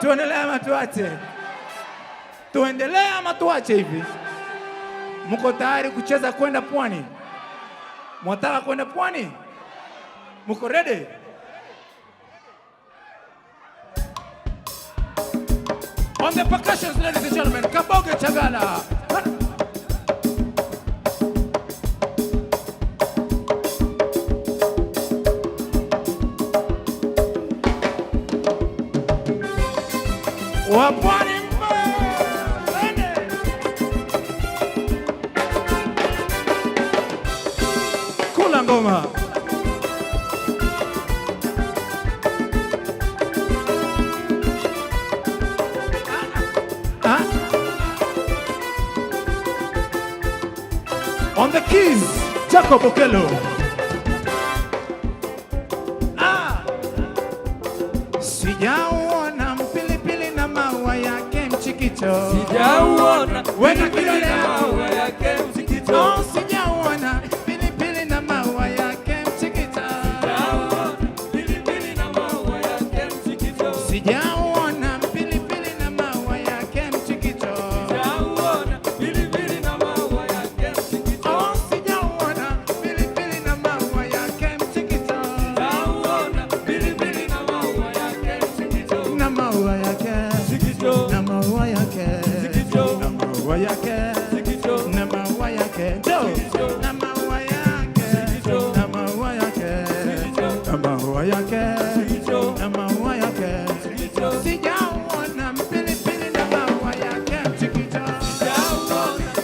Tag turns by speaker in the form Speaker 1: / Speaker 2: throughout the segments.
Speaker 1: tuendelee ama tuache? Tuendelee ama tuache hivi? Mko tayari kucheza kwenda pwani? Mwataka kwenda pwani? Mko ready? On the percussions, ladies and gentlemen, Kaboge Chagala. Wapwani mbele. Kula ngoma. On the keys, Jacob Okello. Sijaona mpilipili na maua yake mchikicho.
Speaker 2: Sijaona
Speaker 1: weka kidole
Speaker 2: na maua yake mchikicho.
Speaker 1: Sijaona pilipili na maua yake mchikicho.
Speaker 2: Sijaona pilipili na maua yake mchikicho.
Speaker 1: Sijaona pilipili na maua yake mchikicho.
Speaker 2: Sijaona pilipili na maua yake mchikicho.
Speaker 1: Sijaona pilipili na maua yake mchikicho.
Speaker 2: Sijaona pilipili na maua yake mchikicho.
Speaker 1: Na maua yake
Speaker 2: mchikicho.
Speaker 1: Na maua yake
Speaker 2: mchikicho.
Speaker 1: Na maua yake
Speaker 2: mchikicho.
Speaker 1: Na maua yake Na maua yake Na maua yake Na maua yake Na maua yake Sijaona pilipili na maua yake mchikicho.
Speaker 2: Sijaona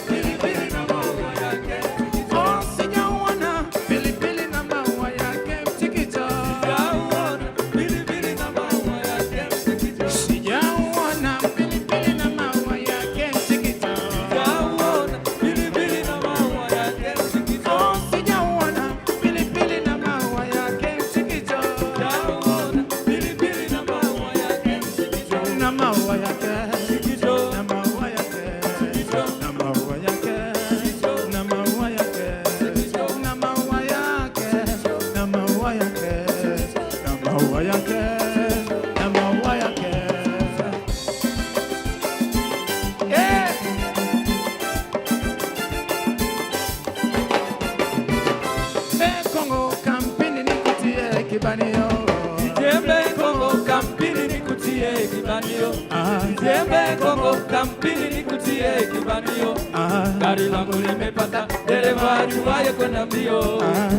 Speaker 2: pilipili na maua yake mchikicho.
Speaker 1: Sijaona pilipili na maua yake mchikicho.
Speaker 2: Sijaona pilipili na maua yake mchikicho.
Speaker 1: Sijaona pilipili na maua yake mchikicho.
Speaker 2: Sijaona pilipili na maua yake mchikicho.
Speaker 1: Sijaona pilipili na maua yake mchikicho.
Speaker 2: Sijaona pilipili na maua yake mchikicho.
Speaker 1: Na maua yake
Speaker 2: Mchikicho.
Speaker 1: Na maua yake Na maua yake Na maua yake Na maua yake Na maua yake Na maua yake Na maua yake. Kongo kampini nikutie kibanio.
Speaker 2: Jembe Kongo kampini nikutie kibanio. Jembe Kongo kampini nikutie kibanio. Gari langu limepata dereva ajuaye kwenda mbio.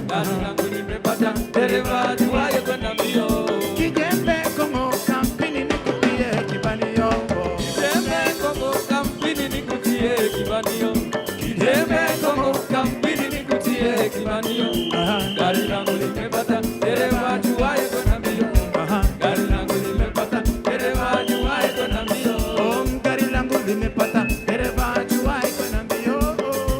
Speaker 2: Gari langu limepata dereva ajuaye kwenda mbio.
Speaker 1: Kijembe Kongo kampini nikutie kibanio.
Speaker 2: Jembe Kongo kampini nikutie kibanio. Jembe Kongo kampini nikutie kibanio. Gari langu limepata dereva ajuaye kwenda mbio. Gari langu limepata dereva ajuaye kwenda mbio.
Speaker 1: Gari langu limepata dereva ajuaye kwenda mbio.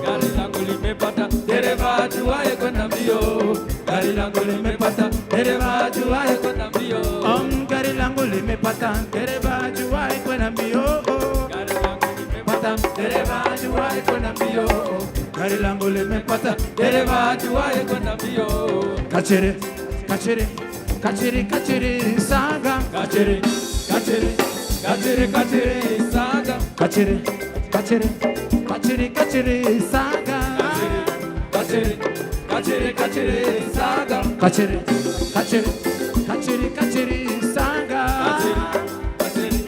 Speaker 2: Gari langu limepata dereva ajuaye kwenda mbio. Gari langu limepata dereva ajuaye kwenda mbio.
Speaker 1: Gari langu limepata dereva ajuaye kwenda mbio.
Speaker 2: Gari langu limepata dereva ajuaye kwenda mbio.
Speaker 1: Gari langu limepata
Speaker 2: Dereva ajuaye kwenda mbio.
Speaker 1: Kachere, kachere, kachere, kachere, saga.
Speaker 2: Kachere, kachere, kachere, kachere, saga.
Speaker 1: Kachere, kachere, kachere, kachere, saga.
Speaker 2: Kachere, kachere, kachere, saga.
Speaker 1: Kachere, kachere, kachere, kachere, saga.
Speaker 2: Kachere,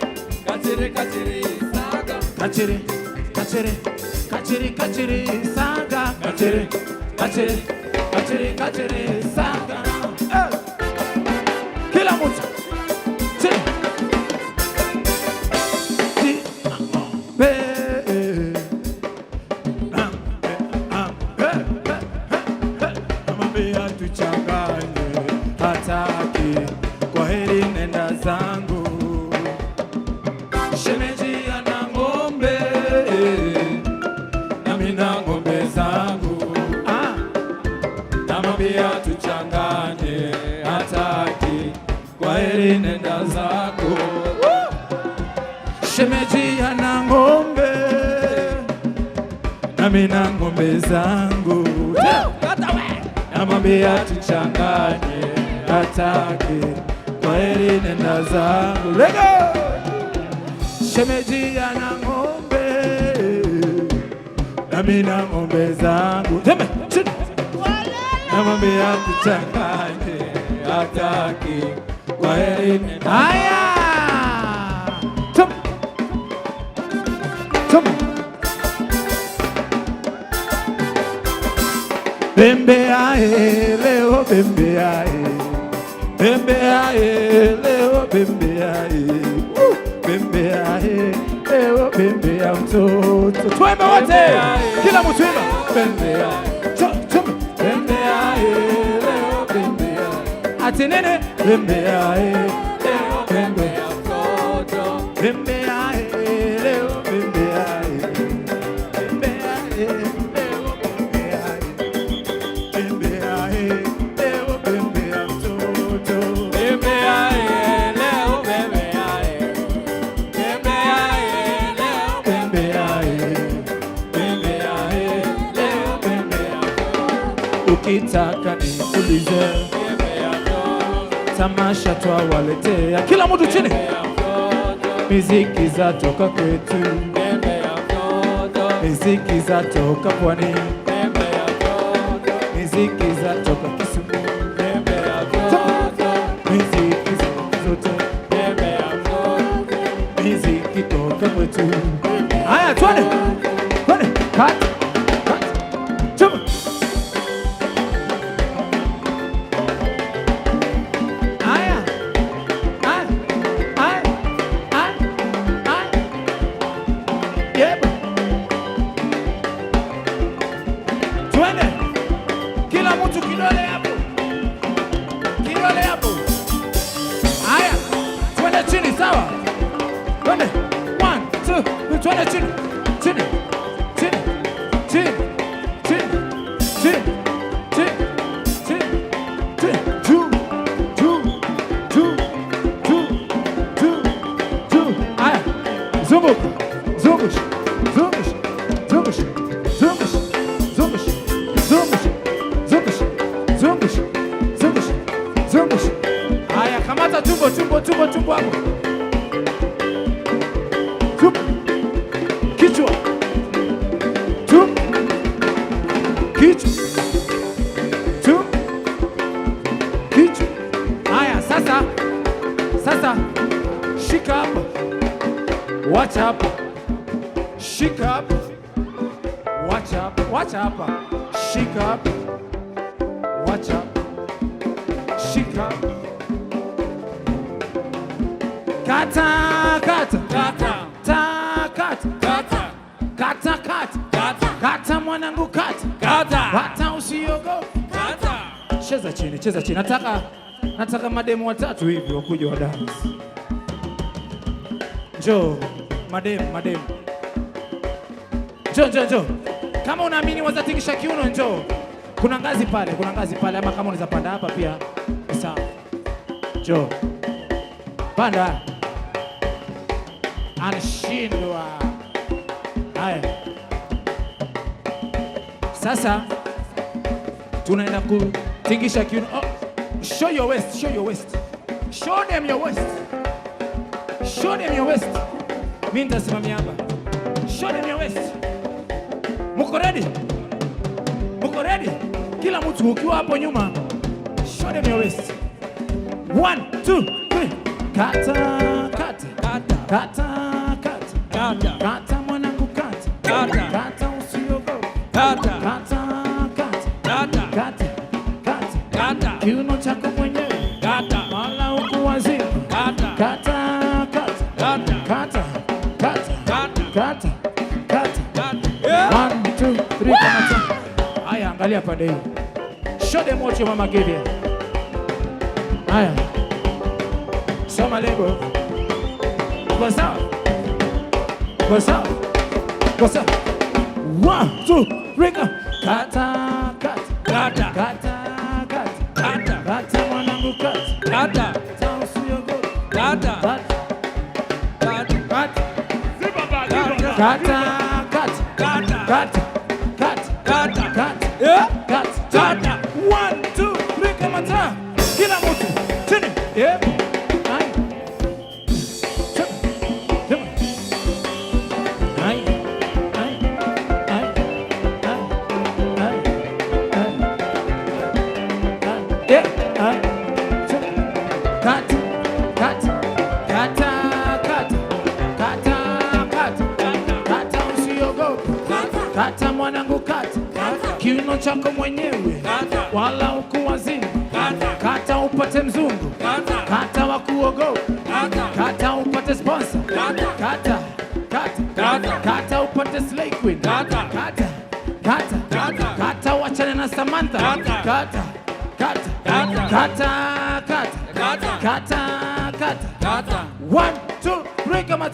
Speaker 2: kachere, kachere, saga.
Speaker 1: Kachere, kachere, kachere, kachere, saga. Kachere, kachere, kachere, kachere, saga. Kila mtu. Chini. Namwambia tuchanganye, hataki. Kwa heri nenda zangu. Shemeji ana ng'ombe, nami na ng'ombe zangu. Namwambia tuchanganye, hataki. Kwa heri nenda zako. Shemeji ana ng'ombe, nami na ng'ombe zangu. Namwambia tuchanganye, hataki. Kwa heri nenda zangu. Lego! shemeji ana ng'ombe, nami na ng'ombe zangu. Teme chini, namwambia tuchanganye, hataki. Kwaheri. Haya, teme teme. Bembea leo, bembea bembea leo, bembea bembea leo, bembea mtoto. Twende wote, kila mtu imba. Bembea bembea leo, bembea atenene, bembea leo, bembea mtoto. Bembea leo, bembea bembea leo. Ukitaka nikuulize, tamasha twawaletea, kila mtu chini. Miziki za toka kwetu, miziki za toka pwani, miziki za toka Kisumu, miziki zote, miziki toka kwetu. Haya, twende twende, kata chuma. Kila mtu kidole hapo, kidole hapo. Haya, twende chini, sawa? Twende 1 2, twende chini chini chini chini chini chini chini chini, juu juu juu juu juu juu. Haya, zunguka zungusha zungusha zungusha zungusha zungusha zungusha zungusha zungusha zungusha. Haya, kamata tumbo tumbo tumbo tumbo hapo, tumbo kichwa, tumbo kichwa, tumbo kichwa. Haya, sasa shika hapa, wacha hapa, shika hapa, wacha hapa, wacha hapa, shika hapa, wacha hapa, shika hapa. Kata kata kata kata kata kata kata kata, mwanangu kata kata, usiogope kata. Cheza chini, cheza chini. Nataka mademu watatu hivi wakuja wa dance. Njoo mademu, njoo. Kama unaamini wazatikisha kiuno, njoo. Kuna ngazi pale, ama kama unaweza panda hapa pia sawa. Njoo panda. Anashindwa. Haya, sasa tunaenda kutingisha kiuno. Oh, show your waist, show your waist, show them your waist, show them your waist. Mimi nitasimamia hapa. Show them your waist. Muko ready? Muko ready? Kila mtu ukiwa hapo nyuma, show them your waist. 1 2 3. Kata kata kata kata kata kata, mwanangu kata kata, usiogope kata kata kata kata kata, kiuno chako mwenyewe kata, wala huku wazima kata kata kata kata kata kata. 1 2 3 kata. Haya, angalia pande hii. Show them what your mama gave you. Haya, soma lego. Kwa sawa, kwa sawa, kwa sawa. 1 2 3 kata kata kata kata kata kata, mwanangu kata kata, usiogope kata kata kata kata kata kata kata kata. 1 2 3 kamata, kila mtu chini. kata mwanangu kata, kiuno chako mwenyewe, wala ukuwazini, kata upate mzungu, kata wakuogopa, kata upate sponsor, kata upate slay queen, kata wachane na Samantha, kata 1 2 3 kama